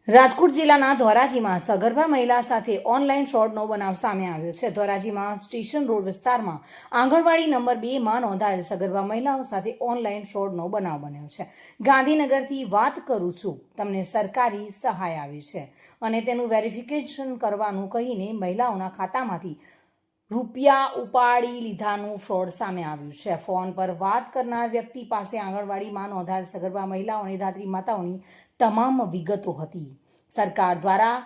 રાજકોટ જિલ્લાના ધોરાજીમાં સગર્ભા મહિલા સાથે ઓનલાઈન ફ્રોડનો બનાવ સામે આવ્યો છે। ધોરાજીમાં સ્ટેશન રોડ વિસ્તારમાં આંગણવાડી નંબર 2માં નોંધાયેલ સગર્ભા મહિલાઓ સાથે ઓનલાઈન ફ્રોડનો બનાવ બન્યો છે। ગાંધીનગરથી વાત કરું છું, તમને સરકારી સહાય આવી છે અને તેનું વેરિફિકેશન કરવાનું કહીને મહિલાઓના ખાતામાંથી રૂપિયા ઉપાડી લીધાનું ફ્રોડ સામે આવ્યું છે। ફોન પર વાત કરનાર વ્યક્તિ પાસે આંગણવાડીમાં નોંધાયેલ સગર્ભા મહિલાઓની ધાત્રી માતાઓની તમામ વિગતો હતી। સરકાર દ્વારા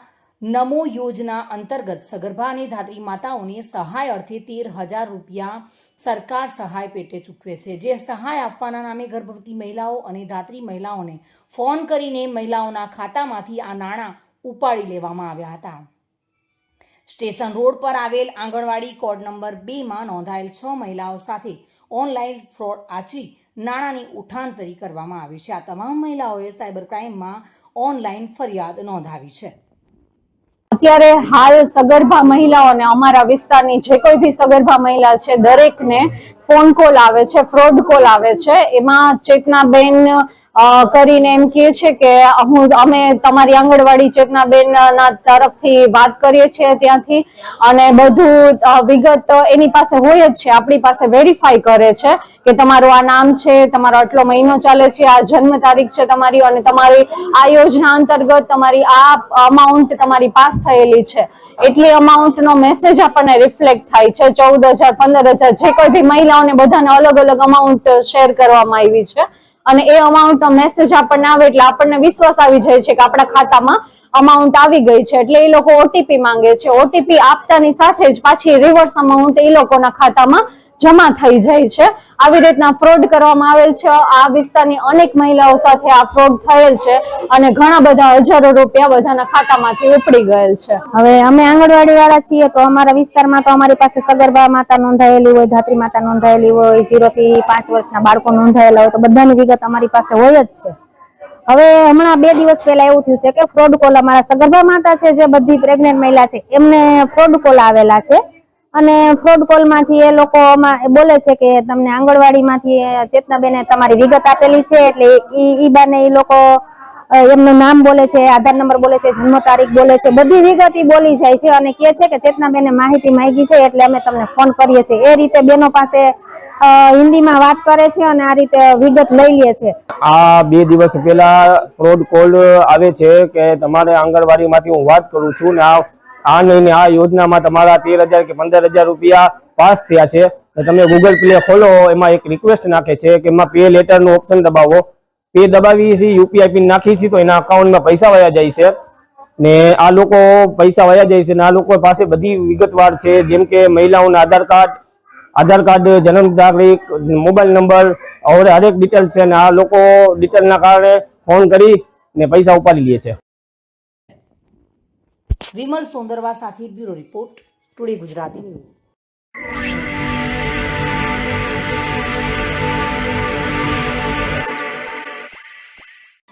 નમો યોજના અંતર્ગત સગર્ભા અને ધાત્રી માતાઓને સહાય અર્થે 13,000 રૂપિયા સરકાર સહાય પેટે ચૂકવે છે, જે સહાય આપવાના નામે ગર્ભવતી મહિલાઓ અને ધાત્રી મહિલાઓને ફોન કરીને મહિલાઓના ખાતામાંથી આ નાણાં ઉપાડી લેવામાં આવ્યા હતા। સ્ટેશન રોડ પર આવેલ આંગણવાડી કોડ નંબર 2માં નોંધાયેલ 6 મહિલાઓ સાથે ઓનલાઈન ફ્રોડ આચરી નાણાંની ઉઠાંતરી કરવામાં આવી છે। આ તમામ મહિલાઓએ સાયબર ક્રાઇમમાં ઓનલાઈન ફરિયાદ નોંધાવી છે। અત્યારે હાલ સગર્ભા મહિલાઓને અમારા વિસ્તારની જે કોઈ બી સગર્ભા મહિલા છે દરેકને ફોન કોલ આવે છે, ફ્રોડ કોલ આવે છે। એમાં ચેતનાબેન કરીને એમ કહે છે કે અમે તમારી આંગણવાડી ચેતનાબેન ના તરફથી વાત કરીએ છીએ ત્યાંથી, અને બધું વિગત એની પાસે હોય જ છે, આપણી પાસે વેરીફાઈ કરે છે કે તમારું આ નામ છે, તમારો આટલો મહિનો ચાલે છે, આ જન્મ તારીખ છે તમારી, અને તમારી આ યોજના અંતર્ગત તમારી આ અમાઉન્ટ તમારી પાસ થયેલી છે, એટલી અમાઉન્ટ નો મેસેજ આપણને રિફ્લેક્ટ થાય છે। 14,000 15,000 જે કોઈ બી મહિલાઓને બધાને અલગ અલગ અમાઉન્ટ શેર કરવામાં આવી છે, અને એ અમાઉન્ટ નો મેસેજ આપણને આવે એટલે આપણને વિશ્વાસ આવી જાય છે કે આપણા ખાતામાં અમાઉન્ટ આવી ગઈ છે, એટલે એ લોકો ઓટીપી માંગે છે। ઓટીપી આપતાની સાથે જ પાછી રિવર્સ અમાઉન્ટ એ લોકોના ખાતામાં જમા થઈ જાય છે। આવી રીતના ફ્રોડ કરવામાં આવેલ છે। આ વિસ્તારની અનેક મહિલાઓ સાથે આ ફ્રોડ થયેલ છે અને ઘણા બધા હજારો રૂપિયા બધાના ખાતામાંથી ઉપડી ગયેલ છે। હવે અમે આંગણવાડી વાળા છીએ તો અમારા વિસ્તારમાં તો અમારી પાસે સગર્ભા માતા નોંધાયેલી હોય, ધાત્રી માતા નોંધાયેલી હોય, 0 થી 5 વર્ષના બાળકો નોંધાયેલા હોય, તો બધાની વિગત અમારી પાસે હોય જ છે। હવે હમણાં 2 દિવસ પહેલા એવું થયું છે કે ફ્રોડ કોલ અમારા સગર્ભા માતા છે, જે બધી પ્રેગ્નેન્ટ મહિલા છે, એમને ફ્રોડ કોલ આવેલા છે, અને ફ્રોડ કોલ માંથી એ લોકો બોલે છે કે તમને આંગણવાડીમાંથી ચેતનાબેને તમારી વિગત આપેલી છે, એટલે ઈ બાને એ લોકો એમનું નામ બોલે છે, આધાર નંબર બોલે છે, જન્મ તારીખ બોલે છે, બધી વિગત ઈ બોલી જાય છે અને કહે છે કે ચેતનાબેને માહિતી માંગી છે એટલે અમે તમને ફોન કરીએ છીએ। એ રીતે બેનો પાસે હિન્દીમાં વાત કરે છે અને આ રીતે વિગત લઈ લે છે। આ 2 દિવસ પહેલા ફ્રોડ કોલ આવે છે કે તમારે આંગણવાડીમાંથી હું વાત કરું છું ને આ નહીં આ યોજનામાં તમારા 13,000 કે 15,000 રૂપિયા પાસ થયા છે, તમે ગૂગલ પ્લે ખોલો, એમાં એક રિક્વેસ્ટ નાખે છે કે એમાં પે લેટરનો ઓપ્શન દબાવો, પે દબાવી છે, યુપીઆઈ પિન નાખી છે તો એના અકાઉન્ટમાં પૈસા વયા જાય છે ને આ લોકો પૈસા વયા જાય છે ને આ લોકો પાસે બધી વિગતવાર છે, જેમ કે મહિલાઓના આધાર કાર્ડ, જન્મ તારીખ, મોબાઈલ નંબર और हर एक डिटेल છે, અને આ લોકો ડિટેલના કારણે ફોન કરી ને પૈસા ઉપાડી લે છે। વિમલ સોંદરવા સાથે bureau report, today Gujarati news.